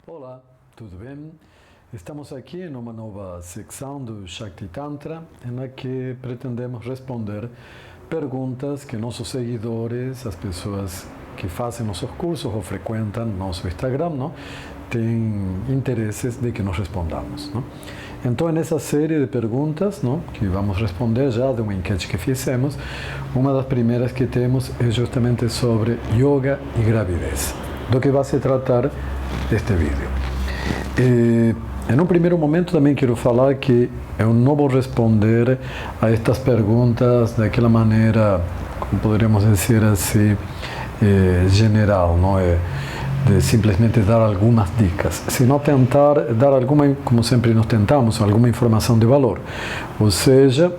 Olá, tudo bem? Estamos aqui em uma nova secção do Shakti Tantra, em que pretendemos responder perguntas que nossos seguidores, as pessoas que fazem nossos cursos ou frequentam nosso Instagram, não, têm interesses de que nós respondamos. Não? Então, nessa série de perguntas, não, que vamos responder já de uma enquete que fizemos, uma das primeiras que temos é justamente sobre yoga e gravidez, do que vai se tratar este vídeo. Em um primeiro momento também quero falar que eu não vou responder a estas perguntas daquela maneira, como poderíamos dizer assim, general, não é? De simplesmente dar algumas dicas, senão tentar dar alguma, como sempre nós tentamos, alguma informação de valor. Ou seja,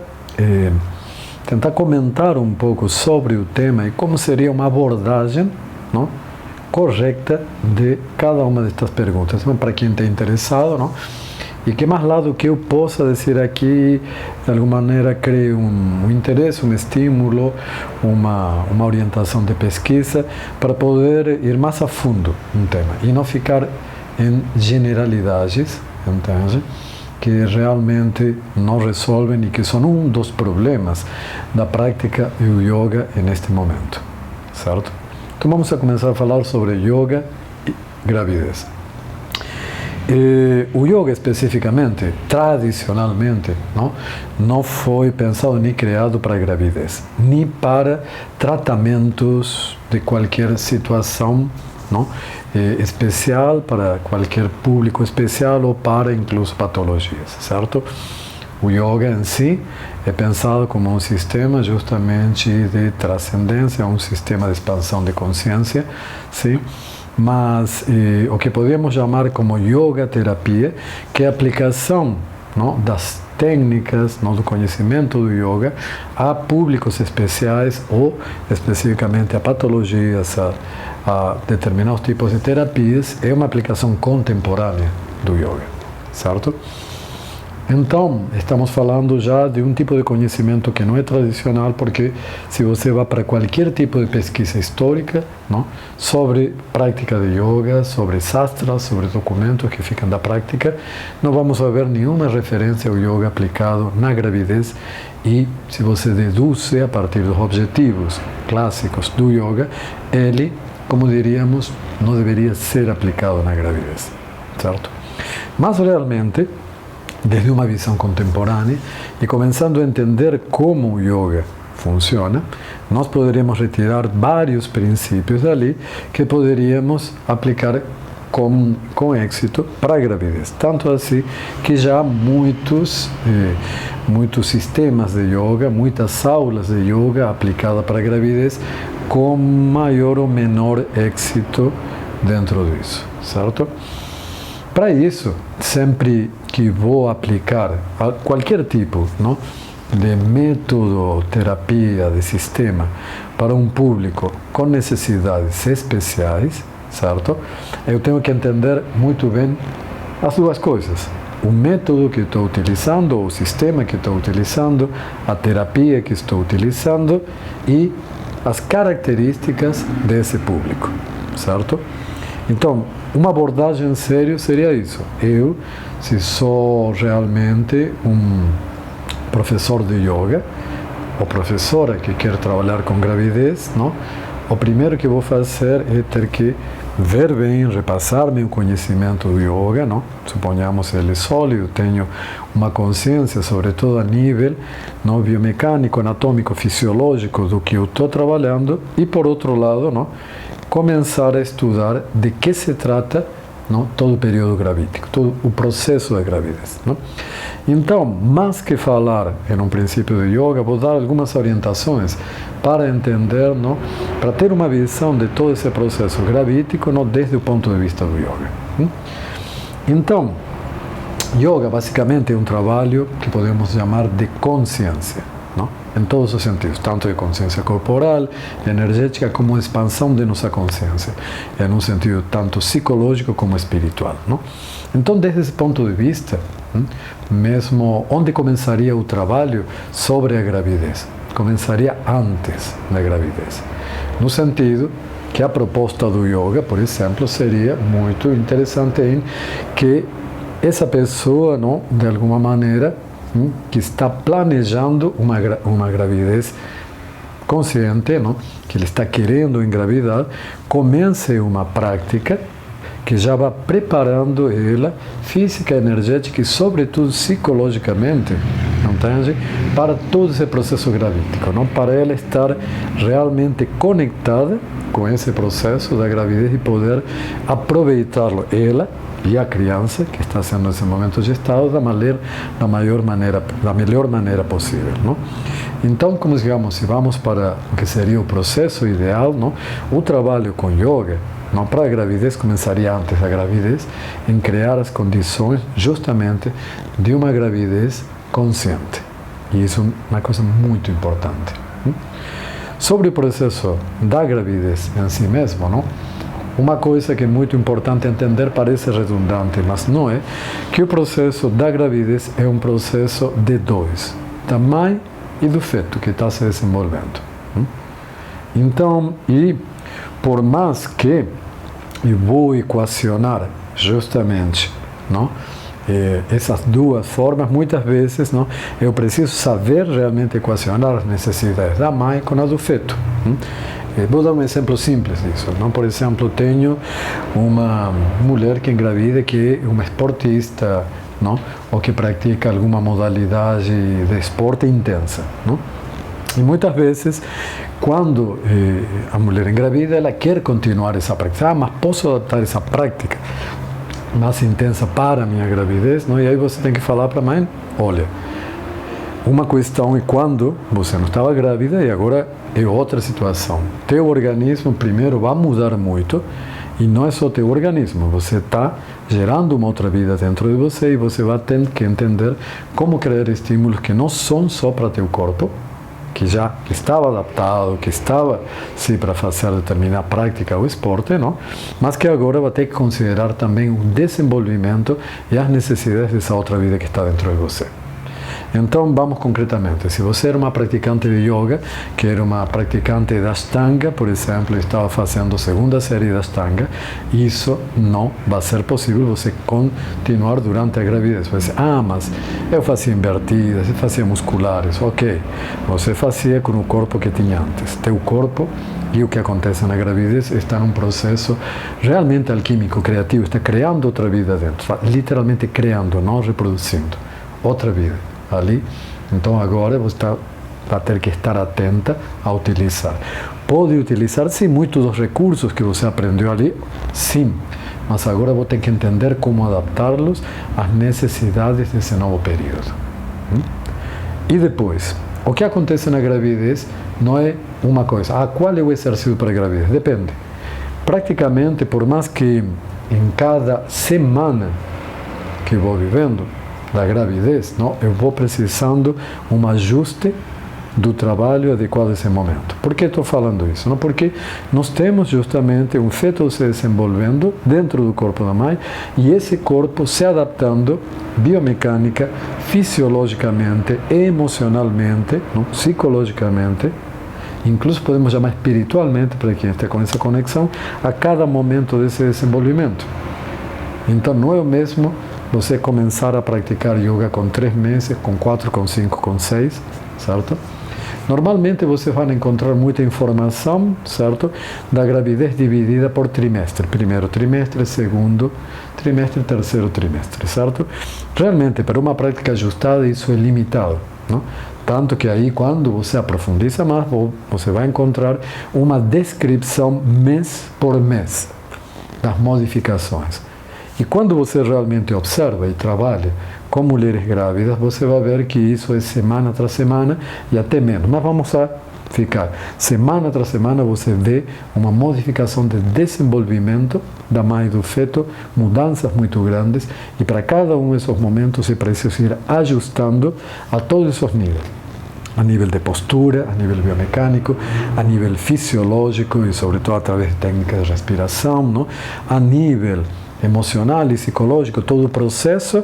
tentar comentar um pouco sobre o tema e como seria uma abordagem, não, correta de cada uma destas perguntas, para quem está interessado, não? E que mais lado que eu possa dizer aqui, de alguma maneira, crie um interesse, um estímulo, uma orientação de pesquisa para poder ir mais a fundo no tema e não ficar em generalidades, entende? Que realmente não resolvem e que são um dos problemas da prática do yoga neste momento, certo? Então vamos a começar a falar sobre yoga e gravidez. O yoga especificamente, tradicionalmente, não foi pensado nem criado para a gravidez, nem para tratamentos de qualquer situação, não, especial, para qualquer público especial ou para incluso patologias, certo? O yoga em si é pensado como um sistema justamente de transcendência, um sistema de expansão de consciência, sim? Mas o que podemos chamar como yoga terapia, que é a aplicação, não, das técnicas, não, do conhecimento do yoga a públicos especiais ou especificamente a patologias, a determinados tipos de terapias, é uma aplicação contemporânea do yoga, certo? Então, estamos falando já de um tipo de conhecimento que não é tradicional, porque se você vai para qualquer tipo de pesquisa histórica, não, sobre prática de yoga, sobre sastras, sobre documentos que ficam da prática, não vamos ver nenhuma referência ao yoga aplicado na gravidez. E se você deduz a partir dos objetivos clássicos do yoga, ele, como diríamos, não deveria ser aplicado na gravidez, certo? Mas realmente, desde uma visão contemporânea e começando a entender como o yoga funciona, nós poderíamos retirar vários princípios dali que poderíamos aplicar com êxito para a gravidez. Tanto assim que já há muitos sistemas de yoga, muitas aulas de yoga aplicadas para a gravidez com maior ou menor êxito dentro disso, certo? Para isso, sempre que vou aplicar qualquer tipo, não, de método, terapia, de sistema para um público com necessidades especiais, certo? Eu tenho que entender muito bem as duas coisas. O método que estou utilizando, o sistema que estou utilizando, a terapia que estou utilizando e as características desse público, certo? Então, uma abordagem séria seria isso. Eu, se sou realmente um professor de yoga, ou professora que quer trabalhar com gravidez, não? O primeiro que vou fazer é ter que ver bem, repassar meu conhecimento do yoga, não? Suponhamos ele sólido, tenho uma consciência, sobretudo a nível não, biomecânico, anatômico, fisiológico do que eu estou trabalhando, e por outro lado, não, começar a estudar de que se trata, não, todo o período gravídico, todo o processo da gravidez. Não? Então, mais que falar em um princípio de yoga, vou dar algumas orientações para entender, não, para ter uma visão de todo esse processo gravídico, não, desde o ponto de vista do yoga. Não? Então, yoga basicamente é um trabalho que podemos chamar de consciência. Não? Em todos os sentidos, tanto de consciência corporal, energética, como expansão de nossa consciência, em um sentido tanto psicológico como espiritual. Não? Então, desde esse ponto de vista, mesmo onde começaria o trabalho sobre a gravidez? Começaria antes da gravidez, no sentido que a proposta do yoga, por exemplo, seria muito interessante em que essa pessoa, não, de alguma maneira, que está planejando uma gravidez consciente, não, que ele está querendo engravidar, comece uma prática que já vai preparando ela física, energética e, sobretudo, psicologicamente, entende? Para todo esse processo gravídico, não? Para ela estar realmente conectada com esse processo da gravidez e poder aproveitá-lo, ela e a criança que está sendo nesse momento gestada da melhor maneira possível, não? Então, como digamos, se vamos para o que seria o processo ideal, não? O trabalho com yoga, não, para a gravidez, começaria antes da gravidez, em criar as condições justamente de uma gravidez consciente. E isso é uma coisa muito importante. Sobre o processo da gravidez em si mesmo, não? Uma coisa que é muito importante entender, parece redundante, mas não é, que o processo da gravidez é um processo de dois, da mãe e do feto que está se desenvolvendo. Então, e por mais que eu vou equacionar justamente, não, essas duas formas, muitas vezes, não, eu preciso saber realmente equacionar as necessidades da mãe com as do feto. Vou dar um exemplo simples disso. Não? Por exemplo, tenho uma mulher que engravida que é uma esportista, não? Ou que pratica alguma modalidade de esporte intensa. Não? E muitas vezes, quando a mulher engravida, ela quer continuar essa prática. Mas posso adaptar essa prática mais intensa para a minha gravidez? Não? E aí você tem que falar para a mãe, olha, uma questão é quando você não estava grávida e agora é outra situação. Teu organismo, primeiro, vai mudar muito e não é só teu organismo. Você está gerando uma outra vida dentro de você e você vai ter que entender como criar estímulos que não são só para teu corpo, que já estava adaptado, que estava, sim, para fazer determinada prática ou esporte, não? Mas que agora vai ter que considerar também o desenvolvimento e as necessidades dessa outra vida que está dentro de você. Então, vamos concretamente. Se você era uma praticante de yoga, que era uma praticante da Ashtanga, por exemplo, estava fazendo a segunda série da Ashtanga, isso não vai ser possível você continuar durante a gravidez. Você diz, mas eu fazia invertidas, eu fazia musculares. Ok, você fazia com o corpo que tinha antes. Teu corpo e o que acontece na gravidez está num processo realmente alquímico, criativo, está criando outra vida dentro, está literalmente criando, não reproduzindo outra vida ali. Então agora você vai ter que estar atenta a utilizar. Pode utilizar, sim, muitos dos recursos que você aprendeu ali, sim, mas agora vou ter que entender como adaptá-los às necessidades desse novo período. E depois, o que acontece na gravidez não é uma coisa. Qual é o exercício para a gravidez? Depende. Praticamente, por mais que em cada semana que vou vivendo da gravidez, não, eu vou precisando um ajuste do trabalho adequado a esse momento. Por que estou falando isso? Não? Porque nós temos justamente um feto se desenvolvendo dentro do corpo da mãe e esse corpo se adaptando biomecânica, fisiologicamente, emocionalmente, não? Psicologicamente, incluso podemos chamar espiritualmente, para quem está com essa conexão, a cada momento desse desenvolvimento. Então, não é o mesmo você começar a praticar yoga com 3 meses, com 4, com 5, com 6, certo? Normalmente você vai encontrar muita informação, certo? Da gravidez dividida por trimestre. Primeiro trimestre, segundo trimestre, terceiro trimestre, certo? Realmente, para uma prática ajustada, isso é limitado, não? Tanto que aí, quando você aprofundiza mais, você vai encontrar uma descrição mês por mês das modificações. E quando você realmente observa e trabalha com mulheres grávidas, você vai ver que isso é semana tras semana e até menos. Mas vamos a ficar. Semana tras semana você vê uma modificação de desenvolvimento da mãe e do feto, mudanças muito grandes, e para cada um desses momentos você precisa ir ajustando a todos esses níveis. A nível de postura, a nível biomecânico, a nível fisiológico e, sobretudo, através de técnicas de respiração, não? A nível emocional e psicológico, todo o processo,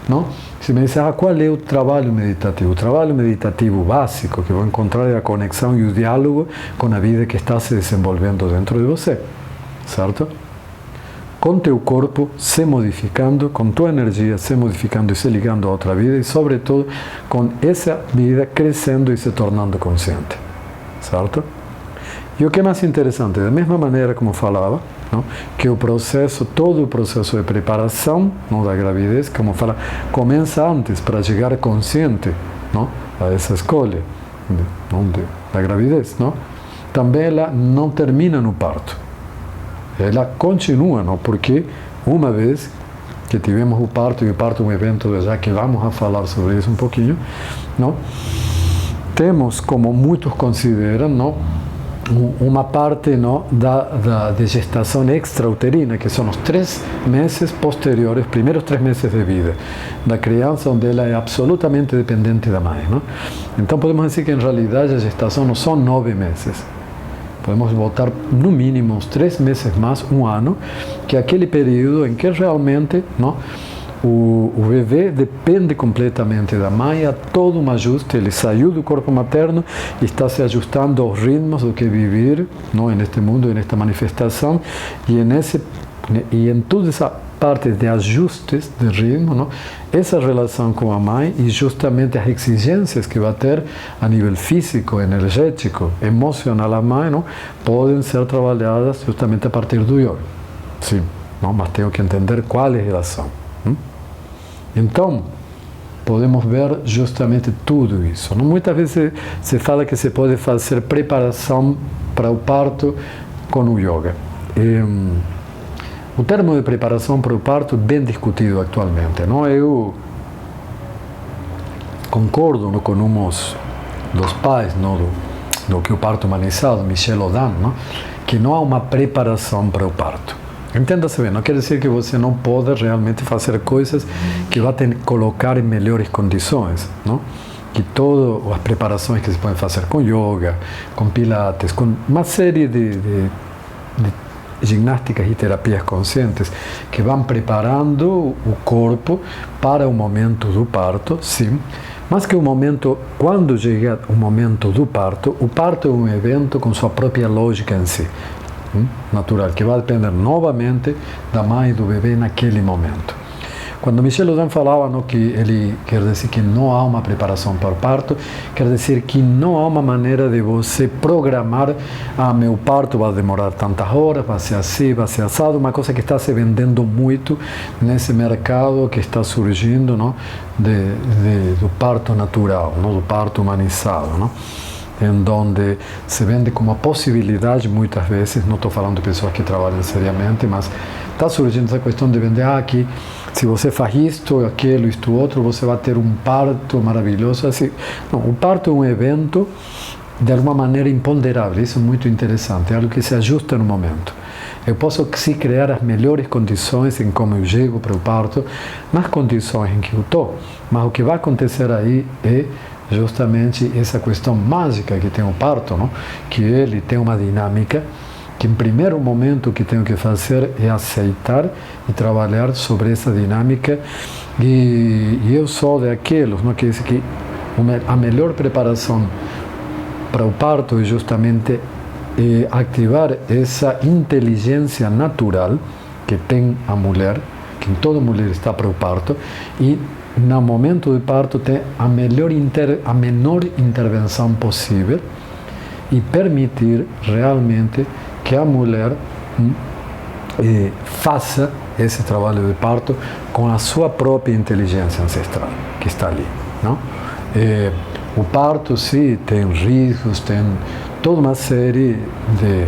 não? Se me diz, qual é o trabalho meditativo? O trabalho meditativo básico que vou encontrar é a conexão e o diálogo com a vida que está se desenvolvendo dentro de você, certo? Com teu corpo se modificando, com tua energia se modificando e se ligando a outra vida e, sobretudo, com essa vida crescendo e se tornando consciente, certo? E o que é mais interessante, da mesma maneira como falava, não? Que o processo, todo o processo de preparação, não, da gravidez, como fala, começa antes para chegar consciente, não? A essa escolha da gravidez, não? Também ela não termina no parto, ela continua, não? Porque uma vez que tivemos o parto, e o parto é um evento, já que vamos a falar sobre isso um pouquinho, não? Temos, como muitos consideram, não? Uma parte, não, de gestação extrauterina, que são os 3 meses posteriores, primeiros 3 meses de vida da criança, onde ela é absolutamente dependente da mãe, não? Então podemos dizer que em realidade a gestação não são 9 meses. Podemos botar no mínimo uns 3 meses mais, um ano, que é aquele período em que realmente, não, o bebê depende completamente da mãe, há todo um ajuste, ele saiu do corpo materno e está se ajustando aos ritmos do que viver, não, neste mundo, nesta manifestação, e em toda essa parte de ajustes de ritmo, não, essa relação com a mãe e justamente as exigências que vai ter a nível físico, energético, emocional a mãe, não, podem ser trabalhadas justamente a partir do yoga. Sim, não, mas tenho que entender qual é a relação. Então, podemos ver justamente tudo isso. Não? Muitas vezes se fala que se pode fazer preparação para o parto com o yoga. O termo de preparação para o parto é bem discutido atualmente. Não? Eu concordo, não, com uns dos pais, não, do que o parto humanizado, Michel Odan, não? Que não há uma preparação para o parto. Entenda-se bem, não quer dizer que você não pode realmente fazer coisas que vão te colocar em melhores condições, não? Que todas as preparações que se podem fazer com yoga, com pilates, com uma série de ginásticas e terapias conscientes que vão preparando o corpo para o momento do parto, sim, mas que o momento, quando chega o momento do parto, o parto é um evento com sua própria lógica em si, natural, que vai depender novamente da mãe e do bebê naquele momento. Quando Michel Odan falava, não, que ele quer dizer que não há uma preparação para o parto, quer dizer que não há uma maneira de você programar, meu parto vai demorar tantas horas, vai ser assim, vai ser assado, uma coisa que está se vendendo muito nesse mercado que está surgindo, não, do parto natural, não, do parto humanizado, não? Em onde se vende como a possibilidade, muitas vezes, não estou falando de pessoas que trabalham seriamente, mas está surgindo essa questão de vender, que se você faz isto, aquilo, isto, outro, você vai ter um parto maravilhoso. Assim, não, o parto é um evento, de alguma maneira, imponderável, isso é muito interessante, é algo que se ajusta no momento. Eu posso sim criar as melhores condições em como eu chego para o parto, nas condições em que eu estou, mas o que vai acontecer aí é justamente essa questão mágica que tem o parto, não? Que ele tem uma dinâmica que, em primeiro momento, o que tenho que fazer é aceitar e trabalhar sobre essa dinâmica, e eu sou daqueles, não, que diz que a melhor preparação para o parto é justamente ativar essa inteligência natural que tem a mulher, que em toda mulher está para o parto, e no momento do parto tem a menor intervenção possível e permitir realmente que a mulher faça esse trabalho de parto com a sua própria inteligência ancestral que está ali, não? O parto, sim, tem riscos, tem toda uma série de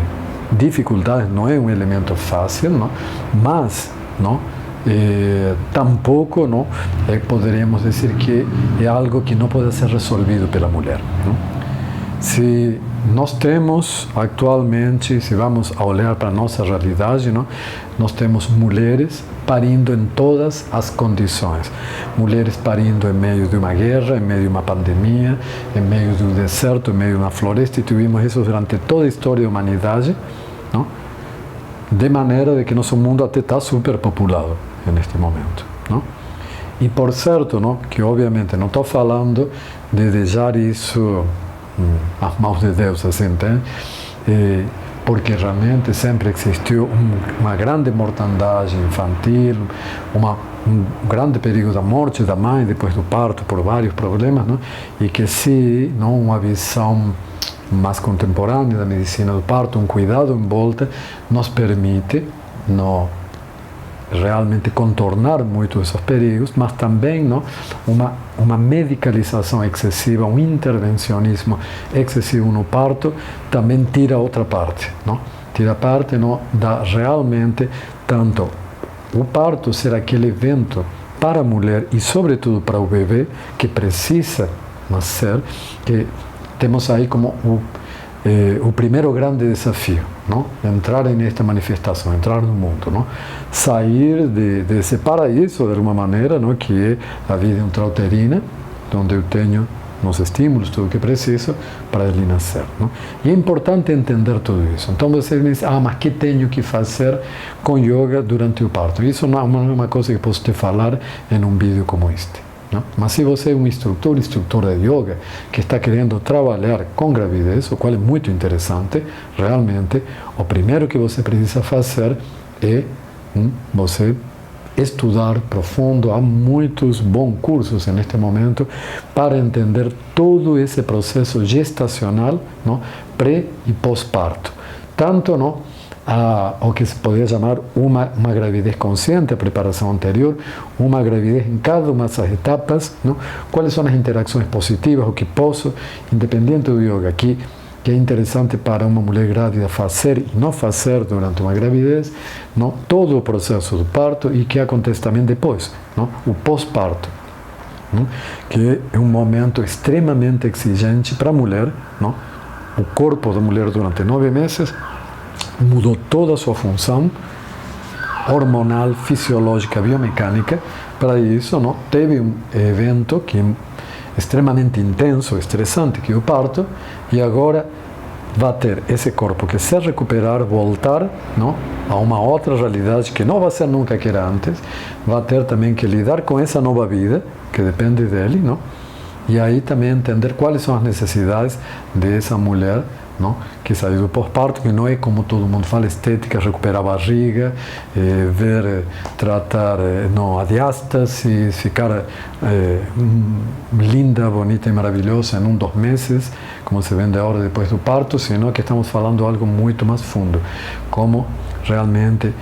dificuldades, não é um elemento fácil, não? Mas, não? Tampouco, não, poderíamos dizer que é algo que não pode ser resolvido pela mulher, não? Se nós temos atualmente, se vamos a olhar para a nossa realidade, não, nós temos mulheres parindo em todas as condições. Mulheres parindo em meio de uma guerra, em meio de uma pandemia, em meio do deserto, em meio de uma floresta, e tivemos isso durante toda a história da humanidade, não? de maneira de que nosso mundo até está superpopulado neste momento, não? E por certo, não, que obviamente não estou falando de deixar isso às mãos de Deus, assim, entende? Porque realmente sempre existiu uma grande mortandade infantil, um grande perigo da morte da mãe depois do parto por vários problemas, não? E que se não uma visão mais contemporânea da medicina do parto, um cuidado em volta, nos permite realmente contornar muito esses perigos, mas também não, uma medicalização excessiva, um intervencionismo excessivo no parto, também tira outra parte, não? Tira parte não, da realmente tanto o parto ser aquele evento para a mulher e sobretudo para o bebê que precisa nascer, que temos aí como o primeiro grande desafio, não? Entrar nesta manifestação, entrar no mundo, não? Sair desse paraíso, de alguma maneira, não? Que é a vida intrauterina, onde eu tenho os estímulos, tudo o que preciso para ele nascer, não? E é importante entender tudo isso. Então você me diz, mas que tenho que fazer com yoga durante o parto? Isso não é uma coisa que posso te falar em um vídeo como este. Não? Mas se você é um instrutora de yoga que está querendo trabalhar com gravidez, o qual é muito interessante, realmente, o primeiro que você precisa fazer é você estudar profundo. Há muitos bons cursos neste momento para entender todo esse processo gestacional, não? Pré e pós-parto. Tanto não, o que se poderia chamar uma gravidez consciente, a preparação anterior, uma gravidez em cada uma dessas etapas, não? Quais são as interações positivas, o que posso, independente do yoga, que é interessante para uma mulher grávida fazer e não fazer durante uma gravidez, não? Todo o processo do parto e que acontece também depois, não? O pós-parto, não? Que é um momento extremamente exigente para a mulher, não? O corpo da mulher durante 9 meses mudou toda a sua função hormonal, fisiológica, biomecânica. Para isso, não, teve um evento que é extremamente intenso, estressante, que é o parto, e agora vai ter esse corpo que se recuperar, voltar, não, a uma outra realidade que não vai ser nunca que era antes, vai ter também que lidar com essa nova vida, que depende dele, não? E aí também entender quais são as necessidades dessa mulher, não? Que saiu do pós-parto, que não é como todo mundo fala, estética, recuperar a barriga, tratar a diástase, ficar linda, bonita e maravilhosa em 2 meses, como se vende agora depois do parto, senão que estamos falando de algo muito mais fundo, como realmente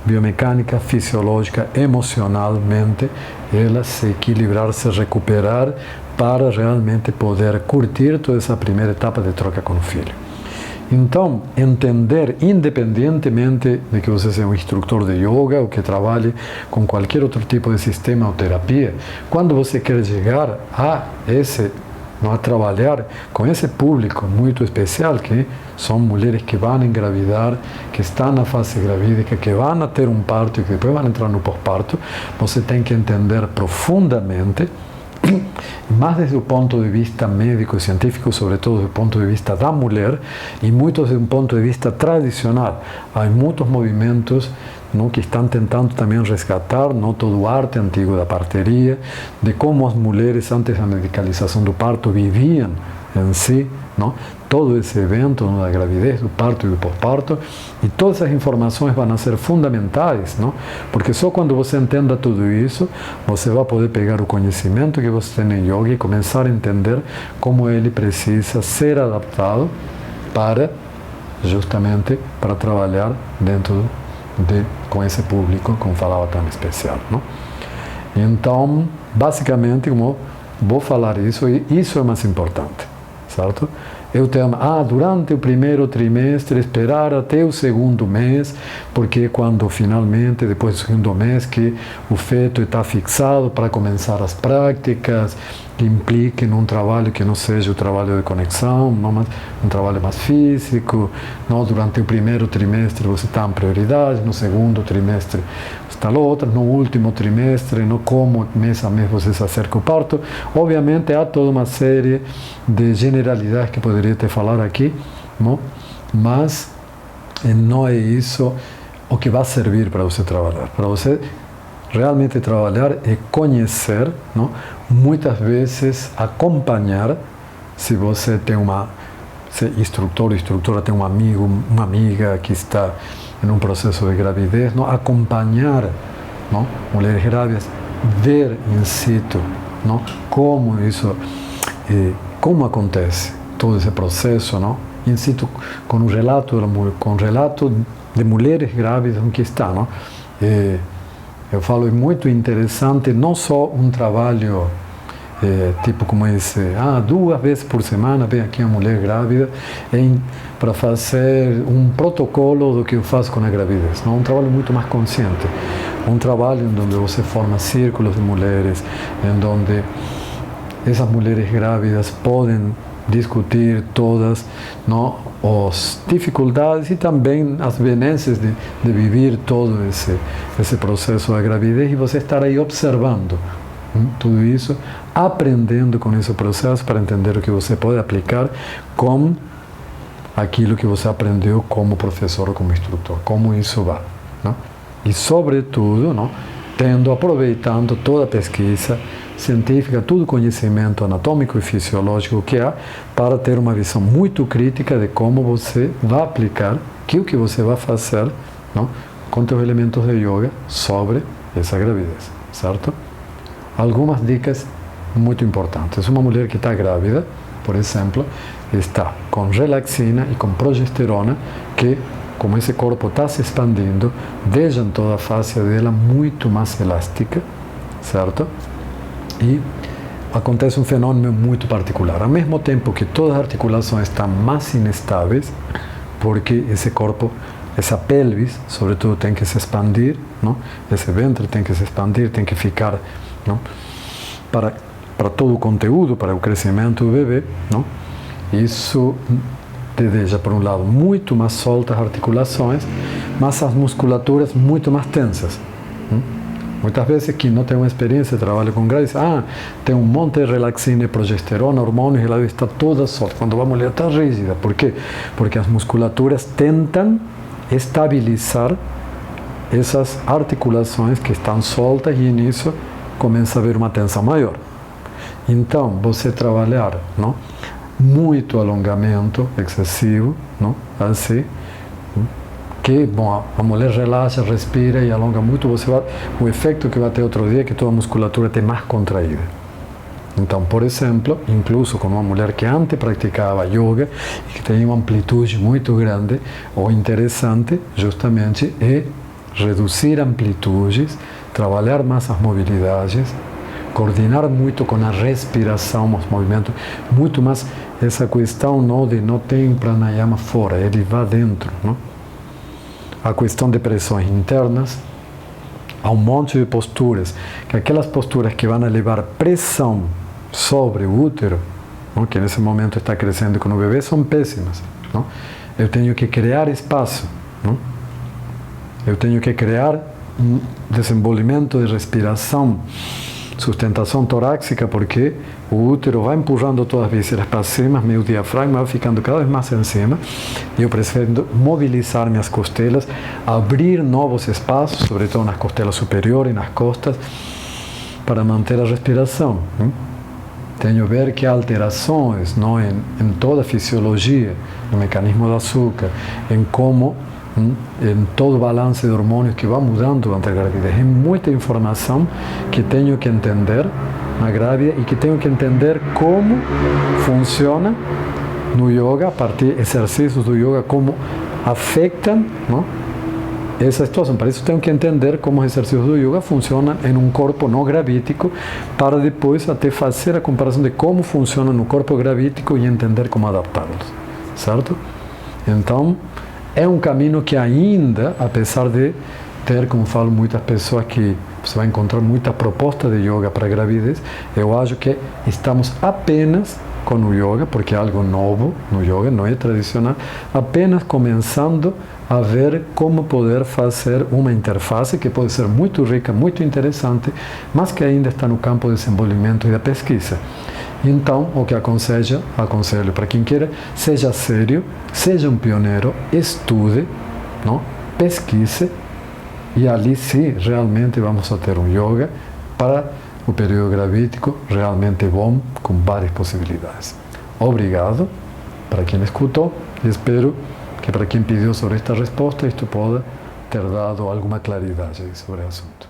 biomecânica, fisiológica, emocionalmente, ela se equilibrar, se recuperar para realmente poder curtir toda essa primeira etapa de troca com o filho. Então, entender, independentemente de que você seja um instrutor de yoga ou que trabalhe com qualquer outro tipo de sistema ou terapia, quando você quer chegar a trabalhar com esse público muito especial, que são mulheres que vão engravidar, que estão na fase gravídica, que vão ter um parto e que depois vão entrar no pós-parto, você tem que entender profundamente, mais desde o ponto de vista médico e científico, sobretudo do ponto de vista da mulher, e muito desde um ponto de vista tradicional. Há muitos movimentos, não, que estão tentando também resgatar, não, todo o arte antigo da parteria, de como as mulheres, antes da medicalização do parto, viviam em si, não, todo esse evento, não, da gravidez, do parto e do pós-parto, e todas essas informações vão ser fundamentais, não? Porque só quando você entenda tudo isso, você vai poder pegar o conhecimento que você tem em yoga e começar a entender como ele precisa ser adaptado para, justamente, para trabalhar dentro com esse público, como falava, tão especial, não? Então, basicamente, como vou falar isso, e isso é mais importante, certo? Eu tenho, durante o primeiro trimestre, esperar até o segundo mês, porque quando finalmente, depois do segundo mês, que o feto está fixado para começar as práticas, que impliquem um trabalho que não seja o trabalho de conexão, não, um trabalho mais físico. Não, durante o primeiro trimestre você está em prioridade, no segundo trimestre você está outra, no último trimestre, no como mês a mês você se acerca ao parto. Obviamente há toda uma série de generalidades que poderia te falar aqui, não? Mas não é isso o que vai servir para você trabalhar. Para você realmente trabalhar e conhecer, não? Muitas vezes acompanhar, se você tem se instrutor ou instrutora tem um amigo, uma amiga que está em um processo de gravidez, não? Acompanhar, não? Mulheres grávidas, ver in situ, não? Como isso, como acontece todo esse processo, não? In situ, com um relato de mulheres grávidas que estão, não? Eu falo, é muito interessante, não só um trabalho tipo como esse, 2 vezes por semana vem aqui uma mulher grávida para fazer um protocolo do que eu faço com a gravidez, não? Um trabalho muito mais consciente, um trabalho em onde você forma círculos de mulheres, em onde essas mulheres grávidas podem discutir todas, não, as dificuldades e também as benesses de viver todo esse processo da gravidez, e você estar aí observando tudo isso, aprendendo com esse processo para entender o que você pode aplicar com aquilo que você aprendeu como professor ou como instrutor, como isso vai, não? E sobretudo, não, aproveitando toda a pesquisa científica, todo o conhecimento anatômico e fisiológico que há, para ter uma visão muito crítica de como você vai aplicar, o que você vai fazer, não, com os elementos de yoga sobre essa gravidez, certo? Algumas dicas muito importantes. Uma mulher que está grávida, por exemplo, está com relaxina e com progesterona, que, como esse corpo está se expandindo, deixam toda a face dela muito mais elástica, certo? E acontece um fenômeno muito particular. Ao mesmo tempo que todas as articulações estão mais inestáveis, porque esse corpo, essa pelvis, sobretudo, tem que se expandir, não? Esse ventre tem que se expandir, tem que ficar, não? Para todo o conteúdo, para o crescimento do bebê, não? Isso te deixa, por um lado, muito mais soltas as articulações, mas as musculaturas muito mais tensas. Muitas vezes quem não tem uma experiência de trabalho com gravidez, tem um monte de relaxina, progesterona, hormônios, e ela está toda solta. Quando a mulher está rígida. Por quê? Porque as musculaturas tentam estabilizar essas articulações que estão soltas, e nisso começa a haver uma tensão maior. Então, você trabalhar, não? Muito alongamento excessivo, não? Assim, que, bom, a mulher relaxa, respira e alonga muito, o efeito que vai ter outro dia é que toda a musculatura está mais contraída. Então, por exemplo, incluso com uma mulher que antes praticava yoga e que tinha uma amplitude muito grande, o interessante justamente é reduzir amplitudes, trabalhar mais as mobilidades, coordenar muito com a respiração, os movimentos, muito mais essa questão, não, de não ter pranayama fora, ele vai dentro, não? A questão de pressões internas, há um monte de posturas, que aquelas posturas que vão levar pressão sobre o útero, não? Que nesse momento está crescendo com o bebê, são péssimas, não? Eu tenho que criar espaço, não? Eu tenho que criar um desenvolvimento de respiração, sustentação torácica, porque o útero vai empurrando todas as vísceras para cima, meu diafragma vai ficando cada vez mais em cima, e eu preciso mobilizar minhas costelas, abrir novos espaços, sobretudo nas costelas superiores e nas costas, para manter a respiração. Tenho que ver que há alterações, não, em toda a fisiologia, no mecanismo do açúcar, em como, em todo o balance de hormônios que vai mudando durante a gravidez. É muita informação que tenho que entender na grávida e que tenho que entender como funciona no yoga, a partir de exercícios do yoga, como afetam, não, essa situação. Para isso tenho que entender como os exercícios do yoga funcionam em um corpo não gravídico, para depois até fazer a comparação de como funciona no corpo gravídico e entender como adaptá-los, certo? Então, é um caminho que ainda, apesar de ter, como falo, muitas pessoas que você vai encontrar muita proposta de yoga para gravidez, eu acho que estamos apenas com o yoga, porque é algo novo no yoga, não é tradicional, apenas começando a ver como poder fazer uma interface que pode ser muito rica, muito interessante, mas que ainda está no campo do desenvolvimento e da pesquisa. Então, o que aconselho para quem queira, seja sério, seja um pioneiro, estude, não? pesquise e ali sim, realmente vamos a ter um yoga para o período gravídico realmente bom, com várias possibilidades. Obrigado para quem escutou e espero que para quem pediu sobre esta resposta isto possa ter dado alguma claridade sobre o assunto.